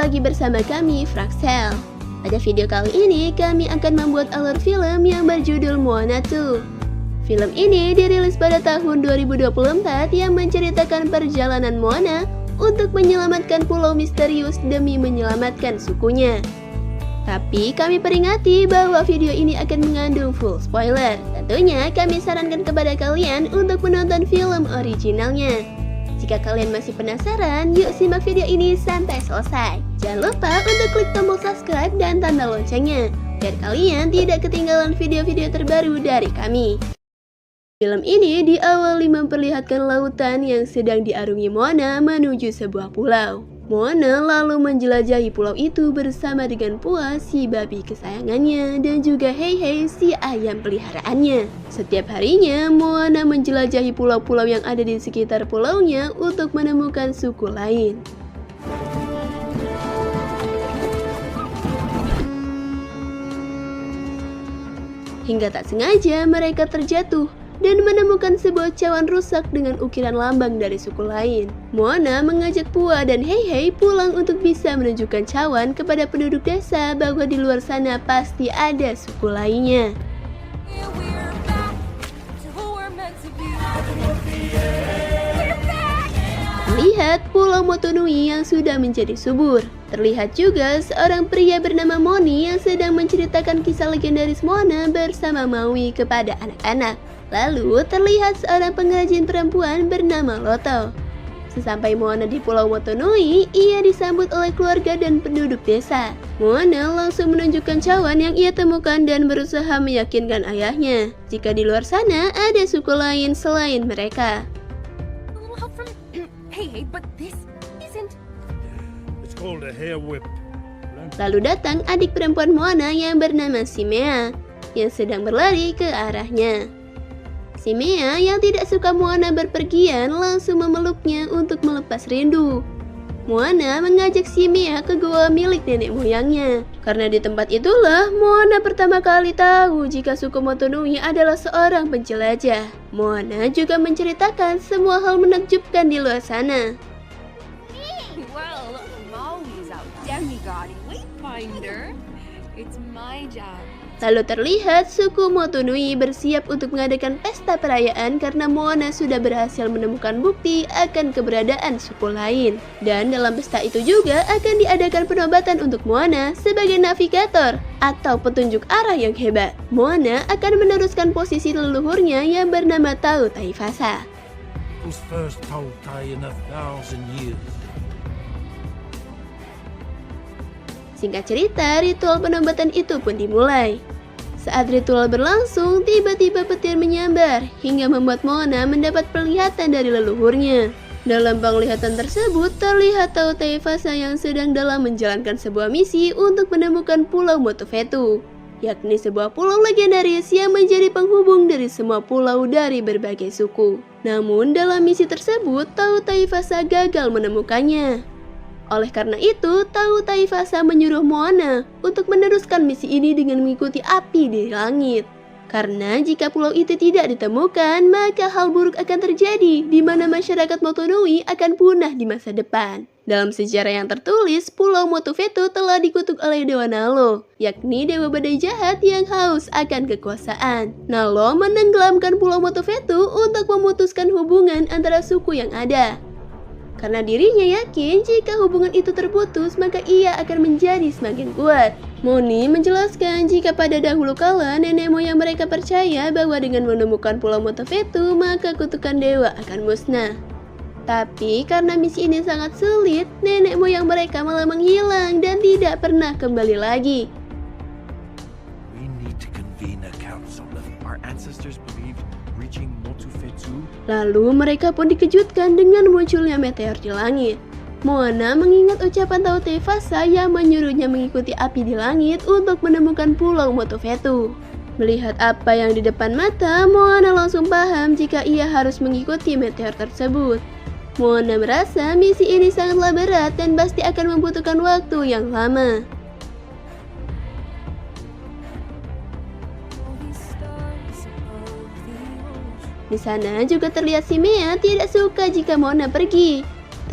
lagi bersama kami, Fraxel. Pada video kali ini, kami akan membuat alur film yang berjudul Moana 2. Film ini dirilis pada tahun 2024 yang menceritakan perjalanan Moana untuk menyelamatkan pulau misterius demi menyelamatkan sukunya. Tapi kami peringati bahwa video ini akan mengandung full spoiler. Tentunya kami sarankan kepada kalian untuk menonton film originalnya. Jika kalian masih penasaran, yuk simak video ini sampai selesai. Jangan lupa untuk klik tombol subscribe dan tanda loncengnya, biar kalian tidak ketinggalan video-video terbaru dari kami. Film ini diawali memperlihatkan lautan yang sedang diarungi Moana menuju sebuah pulau. Moana lalu menjelajahi pulau itu bersama dengan Pua, si babi kesayangannya, dan juga Heihei, si ayam peliharaannya. Setiap harinya, Moana menjelajahi pulau-pulau yang ada di sekitar pulaunya untuk menemukan suku lain. Hingga tak sengaja mereka terjatuh dan menemukan sebuah cawan rusak dengan ukiran lambang dari suku lain. Moana mengajak Pua dan Heihei pulang untuk bisa menunjukkan cawan kepada penduduk desa bahwa di luar sana pasti ada suku lainnya. Lihat Pulau Motunui yang sudah menjadi subur. Terlihat juga seorang pria bernama Moni yang sedang menceritakan kisah legendaris Moana bersama Maui kepada anak-anak. Lalu terlihat seorang pengrajin perempuan bernama Loto. Sesampai Moana di Pulau Motunui, ia disambut oleh keluarga dan penduduk desa. Moana langsung menunjukkan cawan yang ia temukan dan berusaha meyakinkan ayahnya jika di luar sana ada suku lain selain mereka. Lalu datang adik perempuan Moana yang bernama Simea yang sedang berlari ke arahnya. Simea yang tidak suka Moana berpergian langsung memeluknya untuk melepas rindu. Moana mengajak Simea ke gua milik nenek moyangnya. Karena di tempat itulah Moana pertama kali tahu jika suku Motunui adalah seorang penjelajah. Moana juga menceritakan semua hal menakjubkan di luar sana. Well, Maui is our demigod wayfinder. It's my job. Lalu terlihat suku Motunui bersiap untuk mengadakan pesta perayaan karena Moana sudah berhasil menemukan bukti akan keberadaan suku lain. Dan dalam pesta itu juga akan diadakan penobatan untuk Moana sebagai navigator atau petunjuk arah yang hebat. Moana akan meneruskan posisi leluhurnya yang bernama Tau Taifasa. Was first told Tai in 1,000 years. Singkat cerita, ritual penobatan itu pun dimulai. Saat ritual berlangsung, tiba-tiba petir menyambar hingga membuat Moana mendapat penglihatan dari leluhurnya. Dalam penglihatan tersebut, terlihat Tau Taifasa yang sedang dalam menjalankan sebuah misi untuk menemukan Pulau Motofetu, yakni sebuah pulau legendaris yang menjadi penghubung dari semua pulau dari berbagai suku. Namun dalam misi tersebut, Tau Taifasa gagal menemukannya. Oleh karena itu, Tau Taifasa menyuruh Moana untuk meneruskan misi ini dengan mengikuti api di langit. Karena jika pulau itu tidak ditemukan, maka hal buruk akan terjadi di mana masyarakat Motunui akan punah di masa depan. Dalam sejarah yang tertulis, Pulau Motofetu telah dikutuk oleh Dewa Nalo, yakni dewa badai jahat yang haus akan kekuasaan. Nalo menenggelamkan Pulau Motofetu untuk memutuskan hubungan antara suku yang ada. Karena dirinya yakin jika hubungan itu terputus, maka ia akan menjadi semakin kuat. Moni menjelaskan jika pada dahulu kala nenek moyang mereka percaya bahwa dengan menemukan Pulau Motofetu, maka kutukan dewa akan musnah. Tapi karena misi ini sangat sulit, nenek moyang mereka malah menghilang dan tidak pernah kembali lagi. We need to convene a council. Our ancestors believed reaching Motofetu. Lalu mereka pun dikejutkan dengan munculnya meteor di langit. Moana mengingat ucapan Tau Taifasa yang menyuruhnya mengikuti api di langit untuk menemukan Pulau Motofetu. Melihat apa yang di depan mata, Moana langsung paham jika ia harus mengikuti meteor tersebut. Moana merasa misi ini sangatlah berat dan pasti akan membutuhkan waktu yang lama. Di sana juga terlihat Simea tidak suka jika Moana pergi.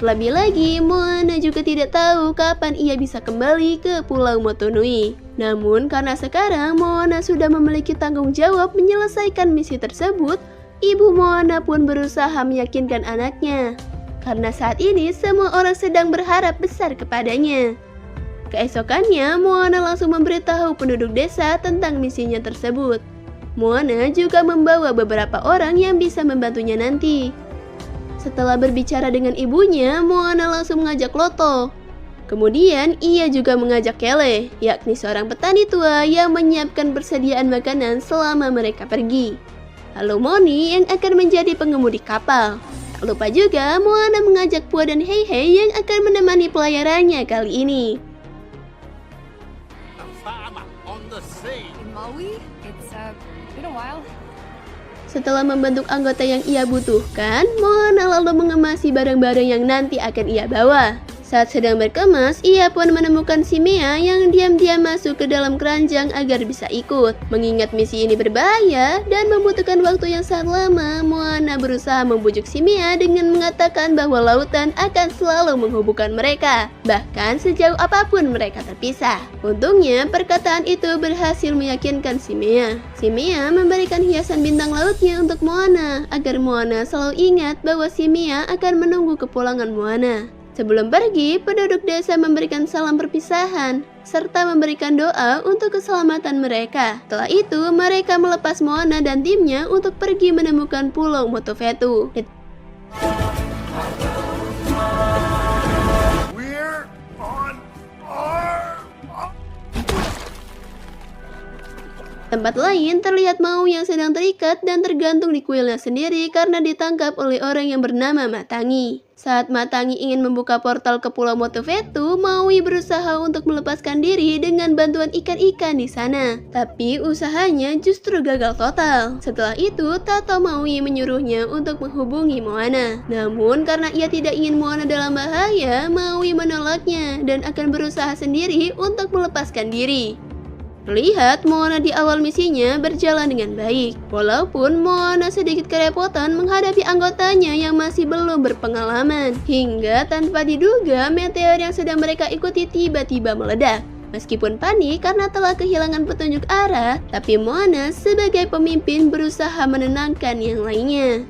Terlebih lagi, Moana juga tidak tahu kapan ia bisa kembali ke Pulau Motunui. Namun karena sekarang Moana sudah memiliki tanggung jawab menyelesaikan misi tersebut, ibu Moana pun berusaha meyakinkan anaknya. Karena saat ini semua orang sedang berharap besar kepadanya. Keesokannya, Moana langsung memberitahu penduduk desa tentang misinya tersebut. Moana juga membawa beberapa orang yang bisa membantunya nanti. Setelah berbicara dengan ibunya, Moana langsung mengajak Loto. Kemudian, ia juga mengajak Kele, yakni seorang petani tua yang menyiapkan persediaan makanan selama mereka pergi. Lalu Moni yang akan menjadi pengemudi kapal. Tak lupa juga, Moana mengajak Pua dan Hei Hei yang akan menemani pelayarannya kali ini. In Maui, it's been a while. Setelah membentuk anggota yang ia butuhkan, Moana lalu mengemasi barang-barang yang nanti akan ia bawa. Saat sedang berkemas, ia pun menemukan si Mia yang diam-diam masuk ke dalam keranjang agar bisa ikut. Mengingat misi ini berbahaya dan membutuhkan waktu yang sangat lama, Moana berusaha membujuk si Mia dengan mengatakan bahwa lautan akan selalu menghubungkan mereka, bahkan sejauh apapun mereka terpisah. Untungnya, perkataan itu berhasil meyakinkan si Mia. Si Mia memberikan hiasan bintang lautnya untuk Moana, agar Moana selalu ingat bahwa si Mia akan menunggu kepulangan Moana. Sebelum pergi, penduduk desa memberikan salam perpisahan, serta memberikan doa untuk keselamatan mereka. Setelah itu, mereka melepas Moana dan timnya untuk pergi menemukan Pulau Motofetu. Tempat lain terlihat Maui yang sedang terikat dan tergantung di kuilnya sendiri karena ditangkap oleh orang yang bernama Matangi. Saat Matangi ingin membuka portal ke Pulau Motofetu, Maui berusaha untuk melepaskan diri dengan bantuan ikan-ikan di sana. Tapi usahanya justru gagal total. Setelah itu, Tato Maui menyuruhnya untuk menghubungi Moana. Namun karena ia tidak ingin Moana dalam bahaya, Maui menolaknya dan akan berusaha sendiri untuk melepaskan diri. Terlihat Moana di awal misinya berjalan dengan baik, walaupun Moana sedikit kerepotan menghadapi anggotanya yang masih belum berpengalaman. Hingga tanpa diduga, meteor yang sedang mereka ikuti tiba-tiba meledak. Meskipun panik karena telah kehilangan petunjuk arah, tapi Moana sebagai pemimpin berusaha menenangkan yang lainnya.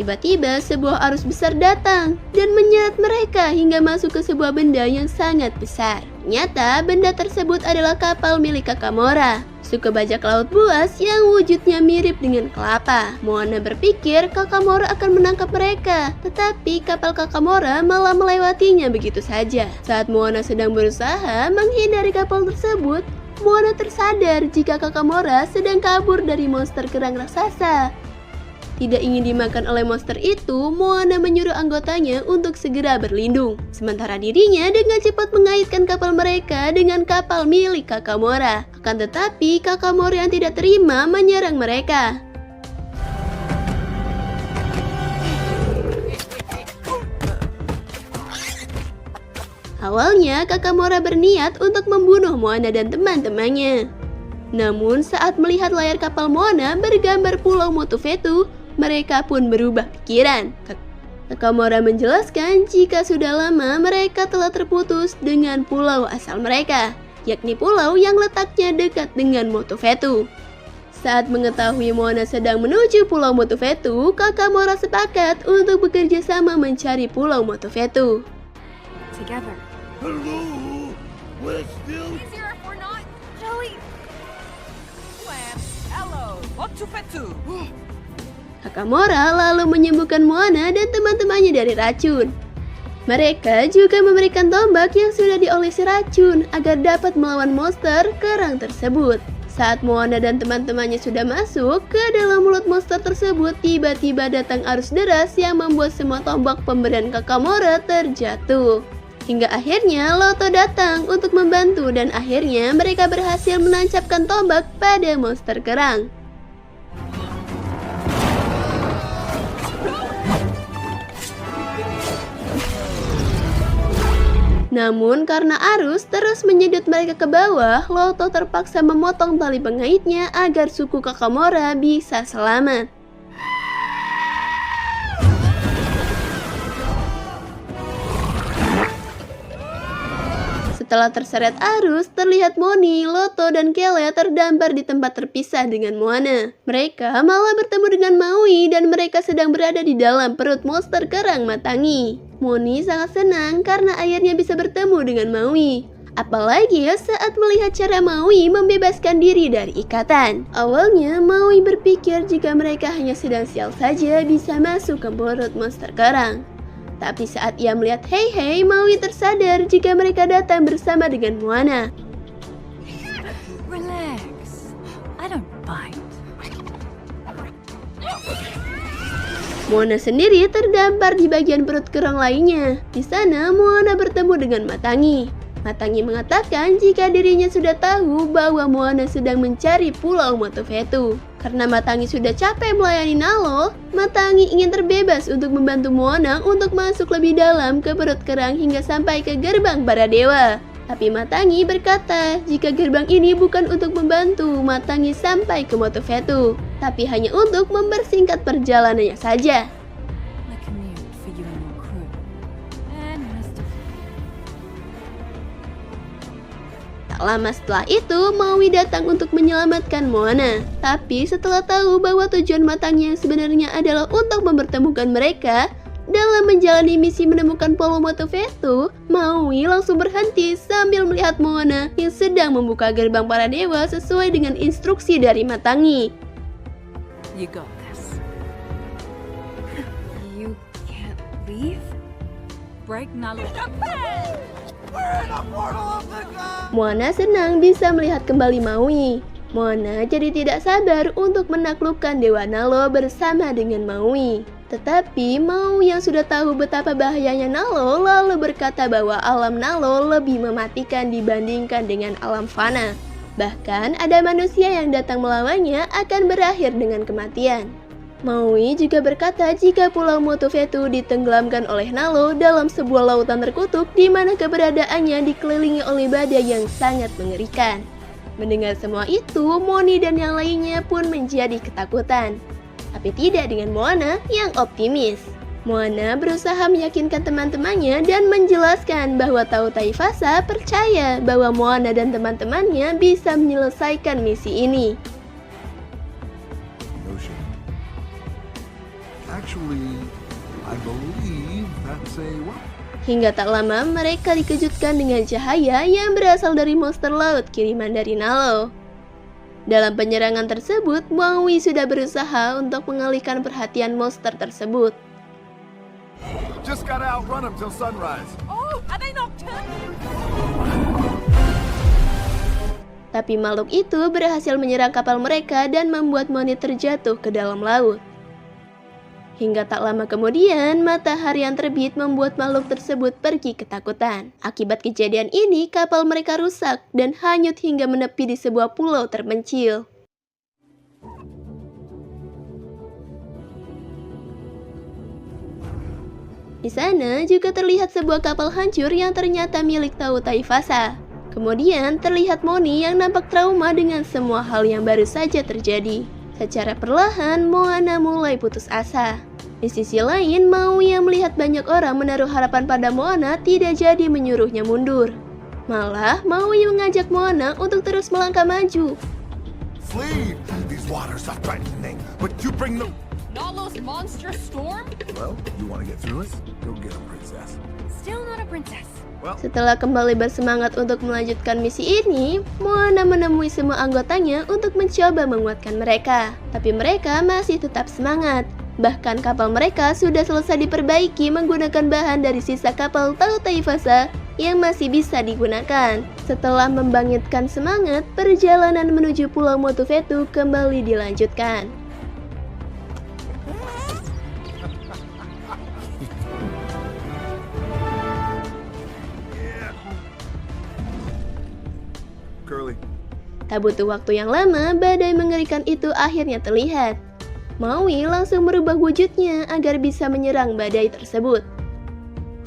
Tiba-tiba sebuah arus besar datang dan menyeret mereka hingga masuk ke sebuah benda yang sangat besar. Ternyata benda tersebut adalah kapal milik Kakamora, suku bajak laut buas yang wujudnya mirip dengan kelapa. Moana berpikir Kakamora akan menangkap mereka, tetapi kapal Kakamora malah melewatinya begitu saja. Saat Moana sedang berusaha menghindari kapal tersebut, Moana tersadar jika Kakamora sedang kabur dari monster kerang raksasa. Tidak ingin dimakan oleh monster itu, Moana menyuruh anggotanya untuk segera berlindung. Sementara dirinya dengan cepat mengaitkan kapal mereka dengan kapal milik Kakamora. Akan tetapi, Kakamora yang tidak terima menyerang mereka. Awalnya, Kakamora berniat untuk membunuh Moana dan teman-temannya. Namun, saat melihat layar kapal Moana bergambar Pulau Motofetu, mereka pun berubah pikiran. Kakamora menjelaskan jika sudah lama mereka telah terputus dengan pulau asal mereka, yakni pulau yang letaknya dekat dengan Motofetu. Saat mengetahui Moana sedang menuju Pulau Motofetu, Kakamora sepakat untuk bekerja sama mencari Pulau Motofetu. Together. Hello, we're still. Easier if we're not. Joey. Hello. What to fetu? Kakamora lalu menyembuhkan Moana dan teman-temannya dari racun. Mereka juga memberikan tombak yang sudah diolesi racun agar dapat melawan monster kerang tersebut. Saat Moana dan teman-temannya sudah masuk ke dalam mulut monster tersebut, tiba-tiba datang arus deras yang membuat semua tombak pemberian Kakamora terjatuh. Hingga akhirnya Loto datang untuk membantu dan akhirnya mereka berhasil menancapkan tombak pada monster kerang. Namun karena arus terus menyedot mereka ke bawah, Loto terpaksa memotong tali pengaitnya agar suku Kakamora bisa selamat. Setelah terseret arus, terlihat Moni, Loto, dan Kele terdampar di tempat terpisah dengan Moana. Mereka malah bertemu dengan Maui dan mereka sedang berada di dalam perut monster kerang Matangi. Moni sangat senang karena akhirnya bisa bertemu dengan Maui. Apalagi saat melihat cara Maui membebaskan diri dari ikatan. Awalnya Maui berpikir jika mereka hanya sedang sial saja bisa masuk ke perut monster kerang. Tapi saat ia melihat Hei, Maui tersadar jika mereka datang bersama dengan Moana. Relax. I don't bite. Moana sendiri terdampar di bagian perut kerang lainnya. Di sana Moana bertemu dengan Matangi. Matangi mengatakan jika dirinya sudah tahu bahwa Moana sedang mencari Pulau Motuvetu. Karena Matangi sudah capek melayani Nalo, Matangi ingin terbebas untuk membantu Moana untuk masuk lebih dalam ke perut kerang hingga sampai ke gerbang para dewa. Tapi Matangi berkata jika gerbang ini bukan untuk membantu Matangi sampai ke Motuvetu, tapi hanya untuk mempersingkat perjalanannya saja. Lama setelah itu, Maui datang untuk menyelamatkan Moana. Tapi setelah tahu bahwa tujuan Matangi yang sebenarnya adalah untuk mempertemukan mereka dalam menjalani misi menemukan Pulau Motuvetu, Maui langsung berhenti sambil melihat Moana yang sedang membuka gerbang para dewa sesuai dengan instruksi dari Matangi. You got this. You can't leave? Break Nalo. Moana senang bisa melihat kembali Maui. Moana jadi tidak sabar untuk menaklukkan Dewa Nalo bersama dengan Maui. Tetapi Maui yang sudah tahu betapa bahayanya Nalo lalu berkata bahwa alam Nalo lebih mematikan dibandingkan dengan alam fana. Bahkan ada manusia yang datang melawannya akan berakhir dengan kematian. Maui juga berkata jika Pulau Motuvetu ditenggelamkan oleh Nalo dalam sebuah lautan terkutuk di mana keberadaannya dikelilingi oleh badai yang sangat mengerikan. Mendengar semua itu, Moni dan yang lainnya pun menjadi ketakutan. Tapi tidak dengan Moana yang optimis. Moana berusaha meyakinkan teman-temannya dan menjelaskan bahwa Tau Taifasa percaya bahwa Moana dan teman-temannya bisa menyelesaikan misi ini. Actually, I believe that's a what? Hingga tak lama mereka dikejutkan dengan cahaya yang berasal dari monster laut kiriman dari Nalo. Dalam penyerangan tersebut, Maui sudah berusaha untuk mengalihkan perhatian monster tersebut. Just gotta outrun them till sunrise. Oh, are they nocturnal? Tapi makhluk itu berhasil menyerang kapal mereka dan membuat Moni terjatuh ke dalam laut. Hingga tak lama kemudian, matahari yang terbit membuat makhluk tersebut pergi ketakutan. Akibat kejadian ini, kapal mereka rusak dan hanyut hingga menepi di sebuah pulau terpencil. Di sana juga terlihat sebuah kapal hancur yang ternyata milik Tau Taifasa. Kemudian terlihat Moni yang nampak trauma dengan semua hal yang baru saja terjadi. Secara perlahan, Moana mulai putus asa. Di sisi lain, Maui yang melihat banyak orang menaruh harapan pada Moana tidak jadi menyuruhnya mundur. Malah, Maui mengajak Moana untuk terus melangkah maju. Flee! These waters are threatening, but you bring them... Nalo's monstrous storm? Well, you want to get through us? Go get them, princess. Still not a princess. Well, Setelah kembali bersemangat untuk melanjutkan misi ini, Moana menemui semua anggotanya untuk mencoba menguatkan mereka. Tapi mereka masih tetap semangat. Bahkan kapal mereka sudah selesai diperbaiki menggunakan bahan dari sisa kapal Tau Taifasa yang masih bisa digunakan. Setelah membangkitkan semangat, perjalanan menuju Pulau Motuvetu kembali dilanjutkan. Curly. Tak butuh waktu yang lama, badai mengerikan itu akhirnya terlihat. Maui langsung merubah wujudnya agar bisa menyerang badai tersebut.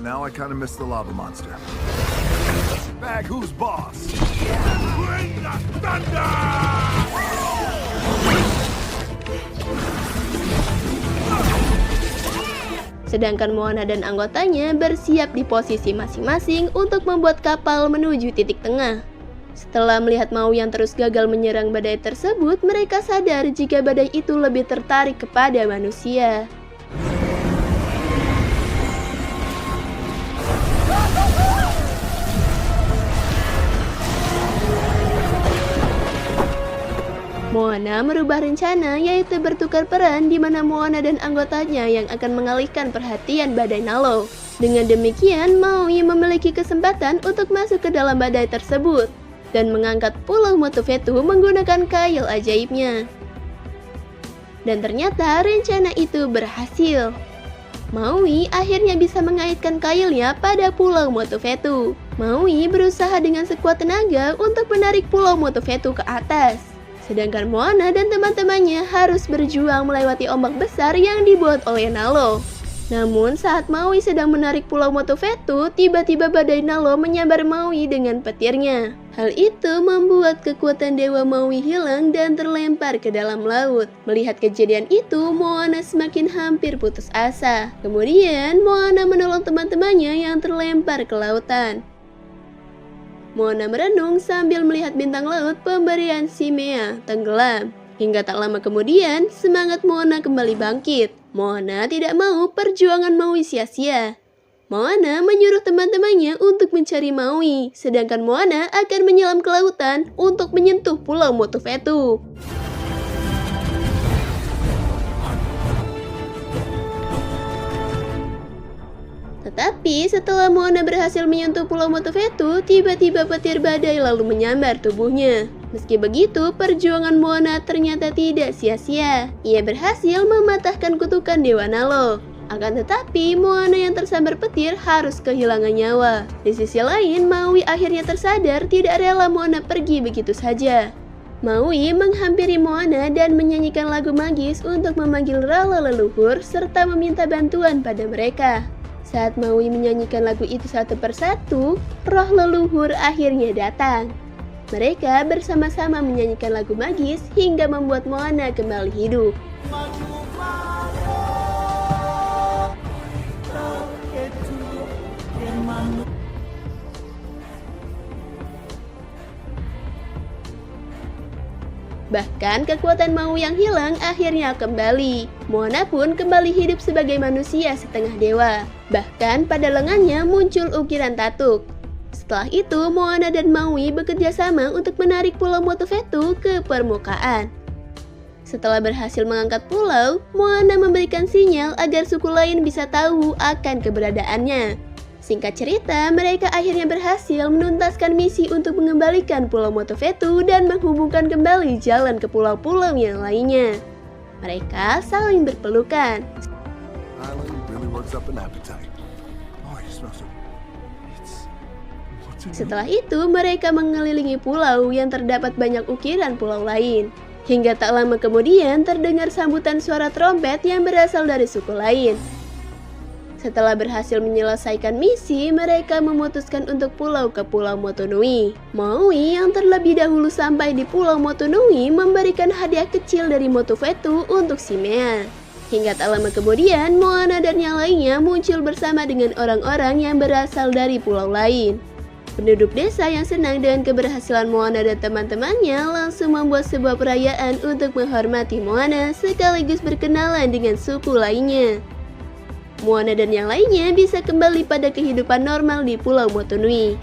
Now I kind of miss the lava monster. Bag, who's boss? Bring the thunder! Sedangkan Moana dan anggotanya bersiap di posisi masing-masing untuk membuat kapal menuju titik tengah. Setelah melihat Maui yang terus gagal menyerang badai tersebut, mereka sadar jika badai itu lebih tertarik kepada manusia. Moana merubah rencana, yaitu bertukar peran di mana Moana dan anggotanya yang akan mengalihkan perhatian badai Nalo. Dengan demikian, Maui memiliki kesempatan untuk masuk ke dalam badai tersebut dan mengangkat Pulau Motuvetu menggunakan kail ajaibnya. Dan ternyata rencana itu berhasil. Maui akhirnya bisa mengaitkan kailnya pada Pulau Motuvetu. Maui berusaha dengan sekuat tenaga untuk menarik Pulau Motuvetu ke atas. Sedangkan Moana dan teman-temannya harus berjuang melewati ombak besar yang dibuat oleh Nalo. Namun saat Maui sedang menarik Pulau Motuvetu, tiba-tiba badai Nalo menyambar Maui dengan petirnya. Hal itu membuat kekuatan Dewa Maui hilang dan terlempar ke dalam laut. Melihat kejadian itu, Moana semakin hampir putus asa. Kemudian Moana menolong teman-temannya yang terlempar ke lautan. Moana merenung sambil melihat bintang laut pemberian si Mea tenggelam. Hingga tak lama kemudian, semangat Moana kembali bangkit. Moana tidak mau perjuangan Maui sia-sia. Moana menyuruh teman-temannya untuk mencari Maui, sedangkan Moana akan menyelam ke lautan untuk menyentuh Pulau Motuvetu. Tetapi setelah Moana berhasil menyentuh Pulau Motuvetu, tiba-tiba petir badai lalu menyambar tubuhnya. Meski begitu, perjuangan Moana ternyata tidak sia-sia. Ia berhasil mematahkan kutukan Dewa Nalo. Akan tetapi, Moana yang tersambar petir harus kehilangan nyawa. Di sisi lain, Maui akhirnya tersadar tidak rela Moana pergi begitu saja. Maui menghampiri Moana dan menyanyikan lagu magis untuk memanggil rala leluhur serta meminta bantuan pada mereka. Saat Maui menyanyikan lagu itu satu persatu, roh leluhur akhirnya datang. Mereka bersama-sama menyanyikan lagu magis hingga membuat Moana kembali hidup. Bahkan kekuatan Maui yang hilang akhirnya kembali. Moana pun kembali hidup sebagai manusia setengah dewa. Bahkan pada lengannya muncul ukiran tatuk. Setelah itu, Moana dan Maui bekerja sama untuk menarik Pulau Motuvetu ke permukaan. Setelah berhasil mengangkat pulau, Moana memberikan sinyal agar suku lain bisa tahu akan keberadaannya. Singkat cerita, mereka akhirnya berhasil menuntaskan misi untuk mengembalikan Pulau Motuvetu dan menghubungkan kembali jalan ke pulau-pulau yang lainnya. Mereka saling berpelukan. Setelah itu, mereka mengelilingi pulau yang terdapat banyak ukiran pulau lain. Hingga tak lama kemudian terdengar sambutan suara trompet yang berasal dari suku lain. Setelah berhasil menyelesaikan misi, mereka memutuskan untuk pulau ke Pulau Motunui. Maui yang terlebih dahulu sampai di Pulau Motunui memberikan hadiah kecil dari Motuvetu untuk si Mea. Hingga tak lama kemudian, Moana dan yang lainnya muncul bersama dengan orang-orang yang berasal dari pulau lain. Penduduk desa yang senang dengan keberhasilan Moana dan teman-temannya langsung membuat sebuah perayaan untuk menghormati Moana sekaligus berkenalan dengan suku lainnya. Moana dan yang lainnya bisa kembali pada kehidupan normal di Pulau Motunui.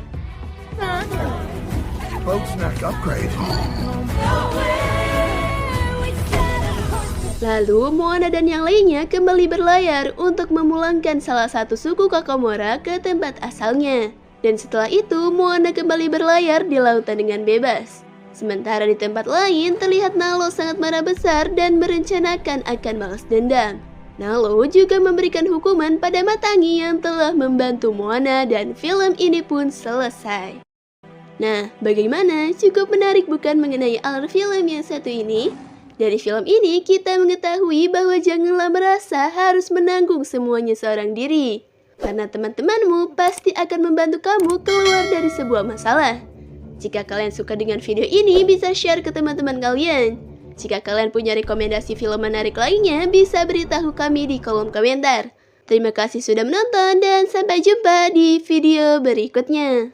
Lalu Moana dan yang lainnya kembali berlayar untuk memulangkan salah satu suku Kokomora ke tempat asalnya. Dan setelah itu Moana kembali berlayar di lautan dengan bebas. Sementara di tempat lain terlihat Nalo sangat marah besar dan merencanakan akan balas dendam. Nalo juga memberikan hukuman pada Matangi yang telah membantu Moana dan film ini pun selesai. Nah, bagaimana? Cukup menarik bukan mengenai alur film yang satu ini? Dari film ini kita mengetahui bahwa janganlah merasa harus menanggung semuanya seorang diri. Karena teman-temanmu pasti akan membantu kamu keluar dari sebuah masalah. Jika kalian suka dengan video ini, bisa share ke teman-teman kalian. Jika kalian punya rekomendasi film menarik lainnya, bisa beritahu kami di kolom komentar. Terima kasih sudah menonton dan sampai jumpa di video berikutnya.